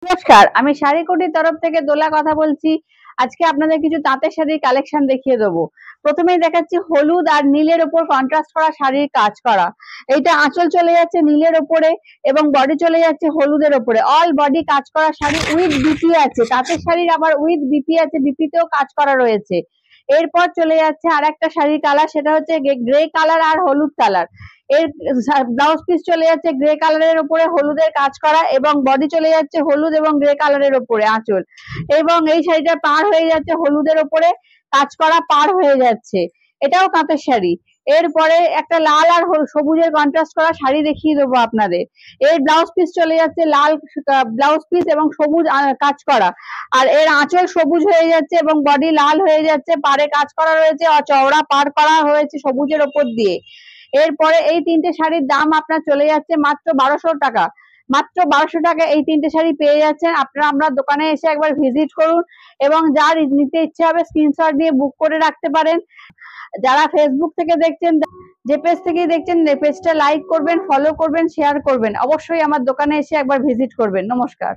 নমস্কার, আমি শাড়িকুটির তরফ থেকে দোলা কথা বলছি। আজকে আপনাদের কিছু তাঁতের শাড়ির কালেকশন দেখিয়ে দেবো। প্রথমেই দেখাচ্ছি হলুদ আর নীলের উপর কন্ট্রাস্ট করা শাড়ির কাজ করা। এইটা আঁচল চলে যাচ্ছে নীলের ওপরে এবং বডি চলে যাচ্ছে হলুদের ওপরে। অল বডি কাজ করা শাড়ি উইথ বিপি আছে। তাঁতের শাড়ির আবার উইথ বিপি আছে, বিপিতেও কাজ করা রয়েছে। এরপর চলে যাচ্ছে আর একটা শাড়ির কালার, সেটা হচ্ছে গ্রে কালার আর হলুদ কালার। এর ব্লাউজ পিস চলে যাচ্ছে গ্রে কালারের উপরে হলুদের কাজ করা এবং বডি চলে যাচ্ছে হলুদ এবং গ্রে কালারের উপরে আঁচল, এবং এই শাড়িটা পার হয়ে যাচ্ছে হলুদের উপরে কাজ করা পার হয়ে যাচ্ছে। এটাও তাঁতের শাড়ি। এরপরে একটা লাল আর সবুজের কন্ট্রাস্ট করা শাড়ি দেখিয়ে দেবো আপনাদের। এর ব্লাউজ পিস চলে যাচ্ছে লাল ব্লাউজ পিস এবং সবুজ কাজ করা, আর এর আঁচল সবুজ হয়ে যাচ্ছে এবং বডি লাল হয়ে যাচ্ছে, পাড়ে কাজ করা রয়েছে, চওড়া পার করা হয়েছে সবুজের ওপর দিয়ে। এরপরে এই তিনটে শাড়ির দাম আপনার চলে যাচ্ছে মাত্র 1200 টাকা। মাত্র 1200 টাকা এই তিনটে শাড়ি পেয়ে যাচ্ছেন আপনারা। আমরা দোকানে এসে একবার ভিজিট করুন এবং যার নিতে ইচ্ছে হবে স্ক্রিনশট দিয়ে বুক করে রাখতে পারেন। যারা ফেসবুক থেকে দেখছেন, যে পেজ থেকে দেখছেন পেজটা লাইক করবেন, ফলো করবেন, শেয়ার করবেন। অবশ্যই আমার দোকানে এসে একবার ভিজিট করবেন। নমস্কার।